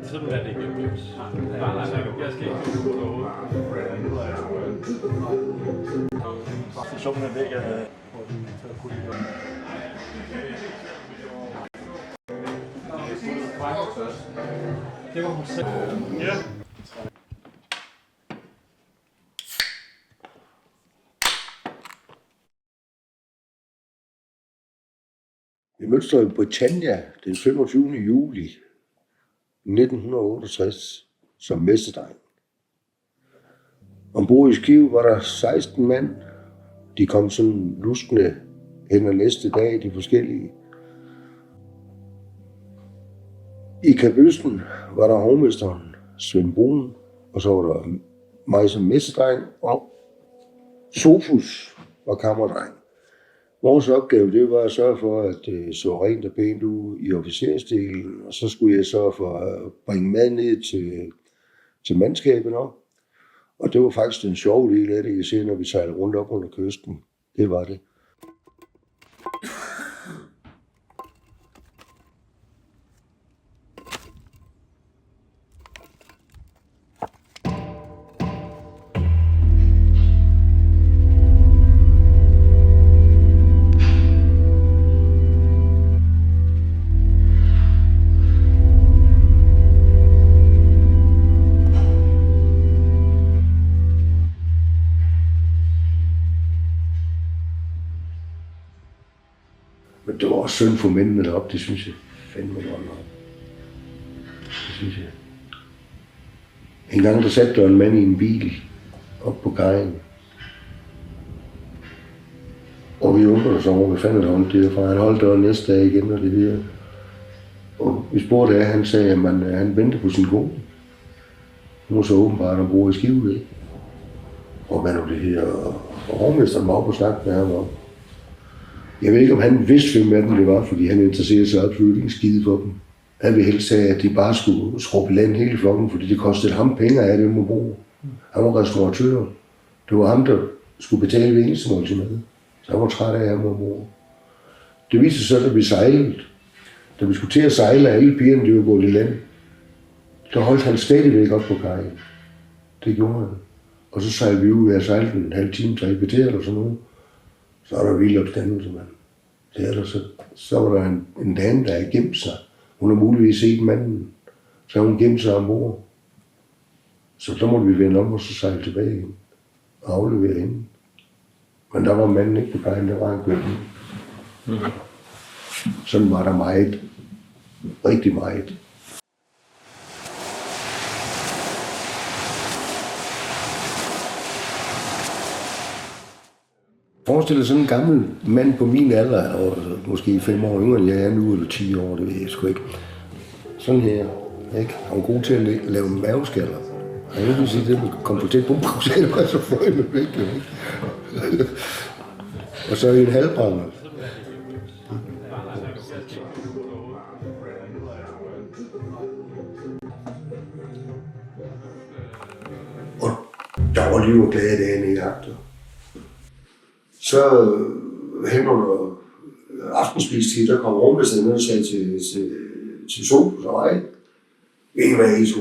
Sådan er det ikke hjemme. Nej, jeg skal ikke gå derude. Summen er væk af... Det var hun selv. Ja. Vi mødtes i Britannia den 25. juli 1968 som mesterdreng. Ombord i skibet var der 16 mand. De kom sådan luskende hen og næste dag, de forskellige. I kabysten var der hovmesteren Svend Brun, og så var der mig som mesterdreng, og Sofus var kammerdreng. Vores opgave, det var at sørge for, at det så rent og pænt ud i officersdelen, og så skulle jeg sørge for at bringe mad ned til mandskabet også. Og det var faktisk den sjove del af det, jeg ser, når vi sejlede rundt op under kysten. Det var det. Men det var også synd for mændene deroppe, det synes jeg fandme godt nok. Det synes jeg. En gang der satte der en mand i en bil op på kajen. Og vi undrede os over, hvad fanden der holdt det derfra. Han holdt der næste dag igen, og det der. Og vi spurgte af, han sagde, at han ventede på sin kone. Hun var så åbenbart ombord i skibet, ikke? Og hvad nu det her? Og hovmesteren var oppe og snakke med ham om. Jeg ved ikke, om han vidste, hvem af dem det var, fordi han interesserede sig absolut ikke en skide for dem. Han ville helst have, at de bare skulle skrubbe land hele flokken, fordi det kostede ham penge af dem at bruge. Han var restauratør. Det var ham, der skulle betale ved eneste måltid med. Så han var træt af ham at bruge. Det viste sig så, da vi sejlede. Da vi skulle til at sejle, alle pigerne de var gået i land. Der holdt han stadigvæk op på kajen. Det gjorde han. Og så sejlede vi ud af at sejle en halv time, 3 kvarter eller sådan noget. Så er der vild opstandelse, mand. Det er der så var der en dame, der havde gemt sig. Hun har muligvis set manden. Så hun gemt sig ombord. Så måtte vi vende om og så sejle tilbage igen. Og aflevere hende. Men der var manden ikke på kajen, der var en køkken. Sådan var der meget. Rigtig meget. Forestil dig sådan en gammel mand på min alder, og måske 5 år yngre end jeg er nu, eller 10 år, det ved jeg sgu ikke. Sådan her, ikke? Han var god til at lave maveskaller. Jeg vil sige, at det kom på tæt på procent, og så får jeg med væk, ikke? Og så i en halvbrænder. Og der var liv og glade dagen i jagter. Så hen under aftenspistid, der kom rummesten ned og sagde til Sofus og mig, ved I hvad, I to?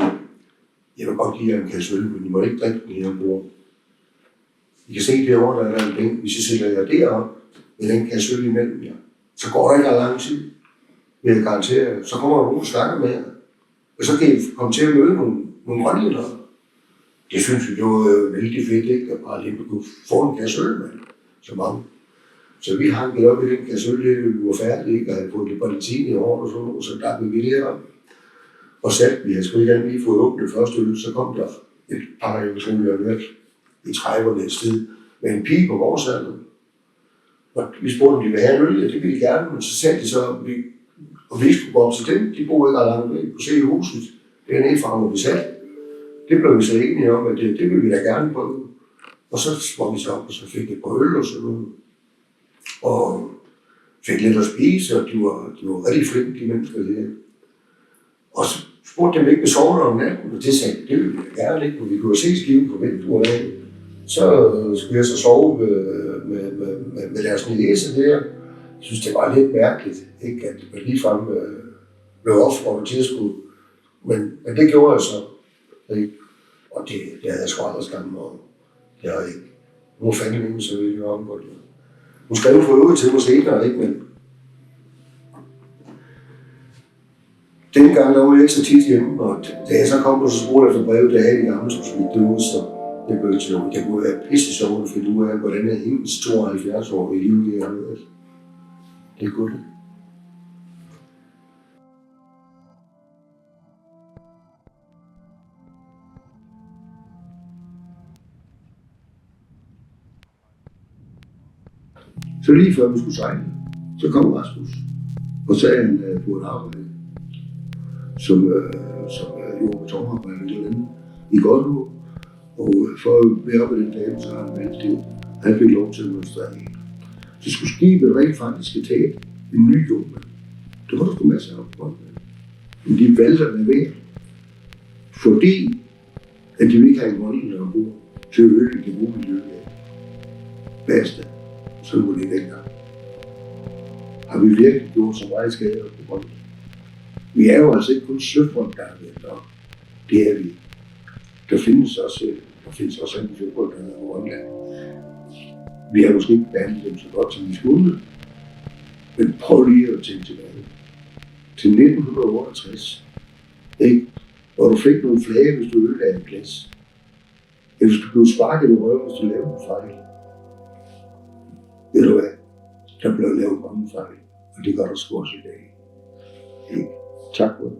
Jeg vil godt give jer en kasse øl, men I må ikke drikke den her ombord. I kan se derovre, der er en bænk. Hvis I sætter jer deroppe med den kasse øl imellem jer, så går der ikke lang tid. Vil jeg garantere, så kommer der nogen, der snakker med jer. Og så kan I komme til at møde nogle grønlændere. Det synes vi, det var vældig fedt, ikke? At bare lige kunne få en kasse øl, mand. Så mange. Så vi hankede op i den kasse øl, vi var færdige, ikke? Og havde fået lidt balletine i hårdt og sådan noget, så der blev vi der. Og satte vi, jeg skulle ikke lige fået åbnet første øl, så kom der et par, jeg skulle have været i 30'erne et sted, med en pige på vores alder. Og vi spurgte, om de ville have en øl, ja, det ville de gerne, men så sagde de så, og vi skulle gå op til dem, de boede ikke ret langt væk, vi kunne se i huset, dernede fra, hvor vi satte. Det blev vi så enige om, at det ville vi da gerne prøve. Og så var vi så op, og så fik et par øl og sådan noget. Og fik lidt at spise, og de var rigtig flinke, de mennesker der. Og så spurgte jeg, om ikke vi sove om natten, og det sagde det ville jeg gerne ikke, for vi kunne se skiven på vinduet af. Så skulle jeg så sove med deres niece der. Jeg synes, det var lidt mærkeligt, ikke? At det ligefrem blev opfordret til at skulle. Men det gjorde jeg så. Ikke? Og det havde jeg sgu aldrig skam om. Det har jeg ikke. Nu fandt jeg så virkelig om på det. Hun skrev for øvrigt til mig senere, ikke? Men dengang der var jeg ikke så tit hjemme, og da jeg så kom på så spurgte efter brevet, der havde de gamle, som skulle døde, så det blev til noget. Det kunne være pisse sjovt at finde ud af, hvordan er hendes 72 år i livet det her med. Det er godt. Så lige før vi skulle sejle, så kom Rasmus og sagde, at han på et arbejde som jord- og betonarbejder eller andet i Godthåb. Og for at være på den dame, så har han valgt det. Han fik lov til at demonstrere. Så skulle skibet rent faktisk tage en ny jordmand. Det var der sgu masser af opgrund. Men de valgte at lade være, fordi at de ville ikke have en grønlænder ombord til at øge det gode miljø af. Basta. Så var det dengang. Har vi virkelig gjort så meget skade på Grønland? Vi er jo altså ikke kun søfolk, der har været op. Det er vi. Der findes også en søfolk, der er på Grønland. Vi har måske ikke behandlet dem så godt, som vi skulle. Men prøv lige at tænke tilbage. Til 1968, ikke? Hvor du fik nogle flage, hvis du ødelagde en plads. Eller hvis du blev sparket i røven, hvis du lavede en fejl. Ved du hvad? Der blev lavet mange fejl, og det gør der sgu også i dag. Ikke? Tak for det.